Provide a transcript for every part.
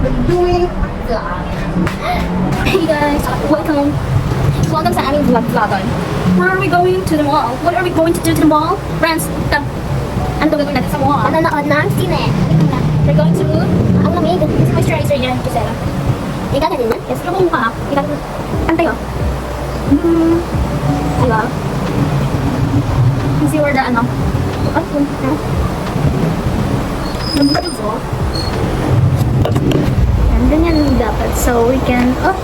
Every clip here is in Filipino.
we're doing vlog. Hey guys, welcome. Welcome sa aming vlog-vlogon. Where are we going to the mall? What are we going to do to the mall? Friends, ano gagawin natin sa mall? Nanonood ng sine. We're going to... Ang lamig. This is moisturizer yan, Gisela. Ikaw na din na? Yes, pero kung mukha, antay oh. Hello? You see where the ano? And ganyan dapat. So we can... Oh!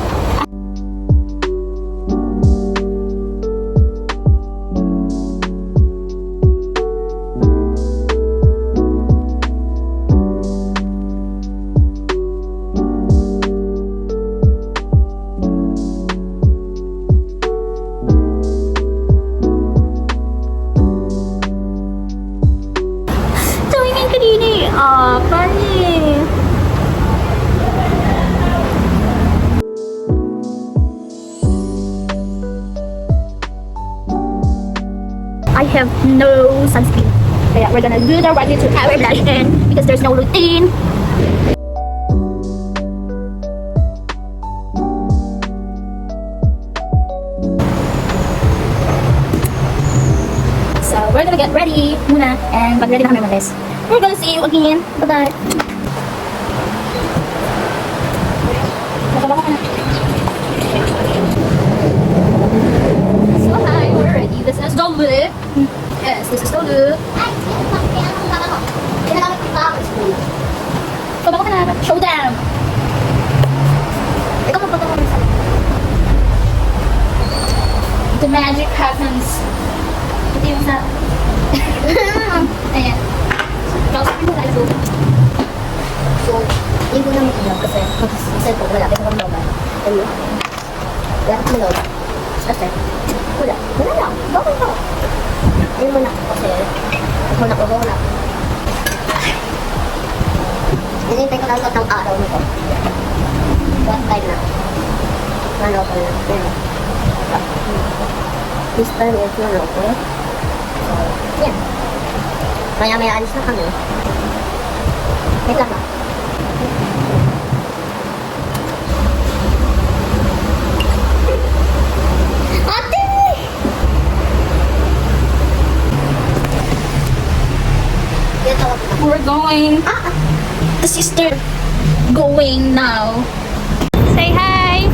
Funny. I have no sunscreen. Kaya we're gonna do the right to our blush in because there's no routine. So we're gonna get ready muna and pag ready na kami malis, we're gonna see you again. Bye-bye. So hi, we're ready. This is the look. Yes, this is the look. Pabago ka na. Show them. Ikaw magpapagawa mo sa the magic happens. Ito yung sa... Ayan. Kausapin mo tayo. So, hindi ko na mag-vlog kasi sa cellphone wala. Pero kung vlog ano? Wala ka mag-vlog. Kasi, wala. Wala lang. Gawin ko. Ayun mo na. Kasi, wala ko. Wala. Hinintay ko lang ng araw nito. What time na? Ano ko na? This time is ano ko. So, yan. Maya-maya alis na kami. Wait lang ba? Ate! We're going. The sister going now. Say hi.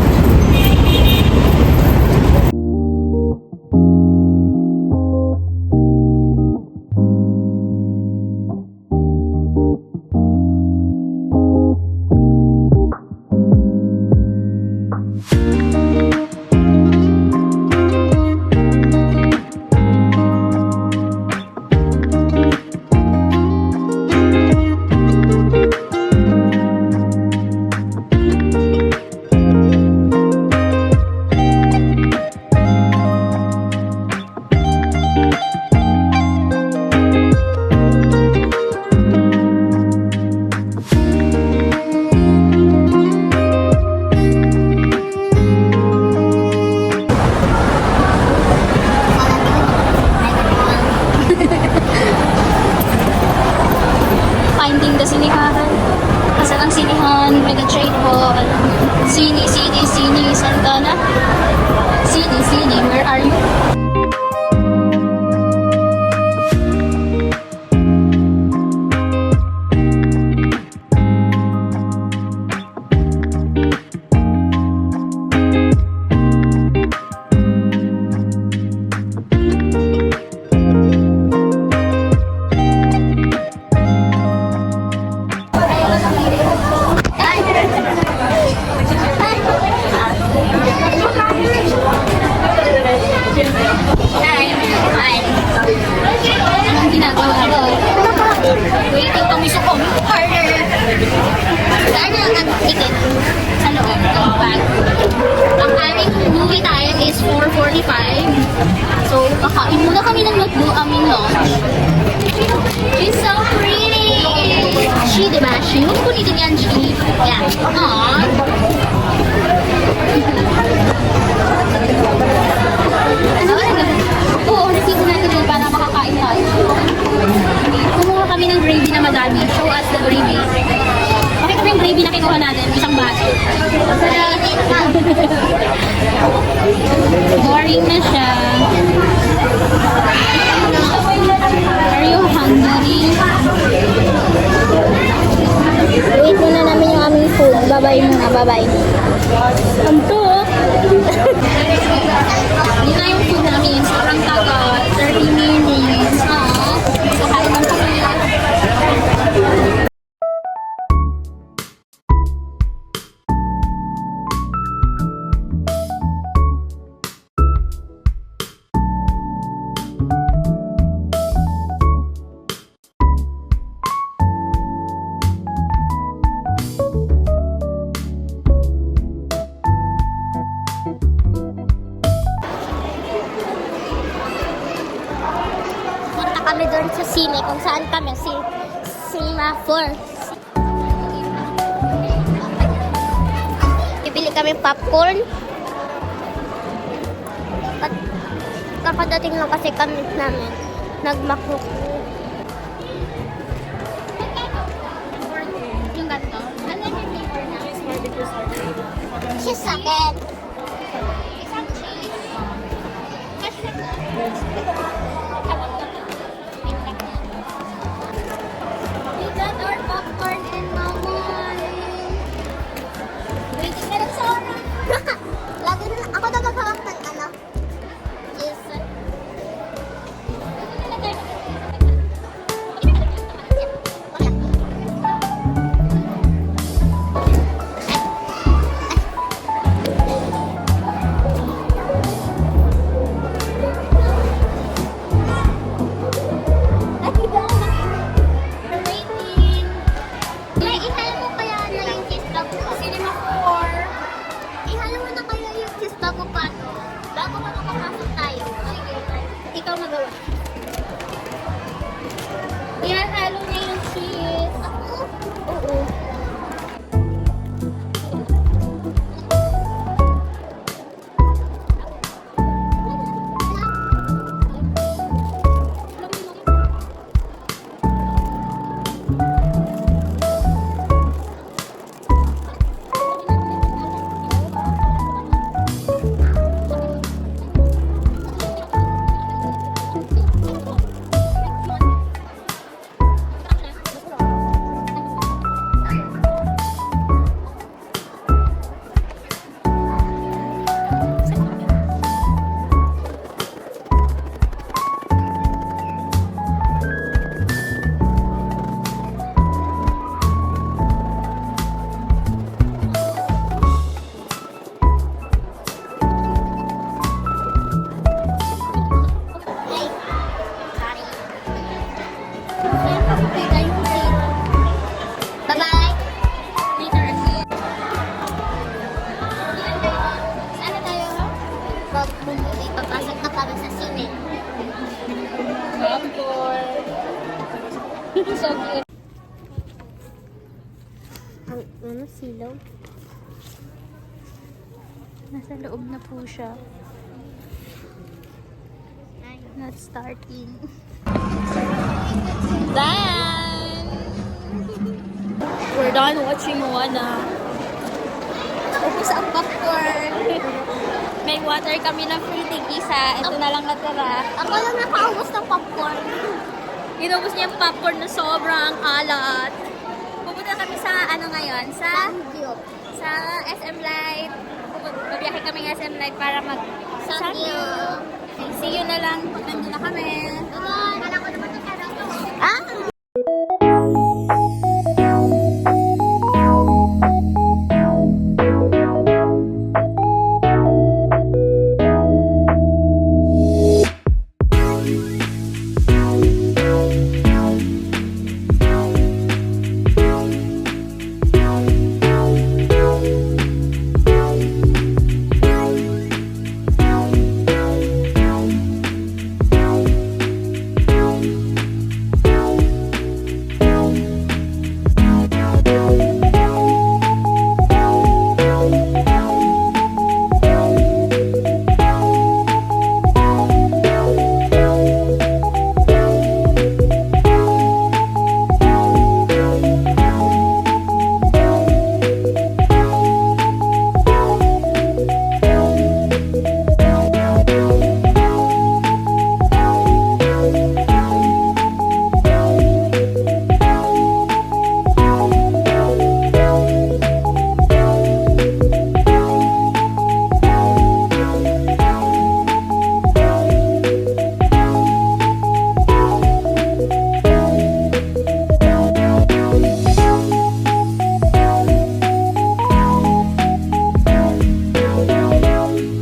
Finding the sinihan. Asan ang sinihan? Mega Trade Hall. Sini, Santana. Sini, where are you? Anong ginagawa ko? Waiting kami sa computer. Saan ang ticket? Sa loob ng bag. Ang aming movie time is 4:45. So, kakain muna kami ng nagdo aming lunch. She's so pretty! She, diba? She, huwag ko nito yan, she. Yan. Aww. Oo, nasito natin yun para makakain tayo. Kumuha kami ng gravy na madami. Show us the gravy. Pakita mo yung gravy na kinuha natin? Isang baso. Boring na siya. Are you hungry? Wait muna namin yung aming food. Bye-bye muna. Bye-bye. Anto? Hindi na yung food namin. Sobrang tagal. 30 minutes. Oo. Kakain lang kami. Punta kami doon sa sine kung saan kami. Cinema 4. Bibili kami popcorn. At kakadating lang kasi kami namin. Nagmakro. Yung ganito. Ano yung flavor na? Cheese sa akin. Isang cheese. We got our popcorn and mamon. Waiting na lang sa oras. Lagi na lang. Ako na maghawak ng ano. Cheese. Waiting. Ihalo mo kaya na yung cheese bago pa. Cinema 4. Ihalo mo na kaya yung cheese bago pa. No? Bago pa makapasok tayo. Ikaw magawa. Ihalo niya yung cheese. Oo. Hey. Sorry. Bye-bye. Later again. Saan tayo? Pag bumuli, papasok na kami sa sine. Popcorn. So cute. Ang ano, silaw? Nasa loob na po siya. Not starting. Done! We're done watching Moana. Tapos ang popcorn. May water kami na free tig-isa. Ito na lang natira. Ako lang nakaubos ng popcorn. Inubos niya yung popcorn na sobrang alat. Pupunta kami sa ano ngayon? Sa SM Light. Babiyahe kami ng SM Light para mag Sanggyeop. Okay, see you na lang pag nandun na kami. Bye-bye.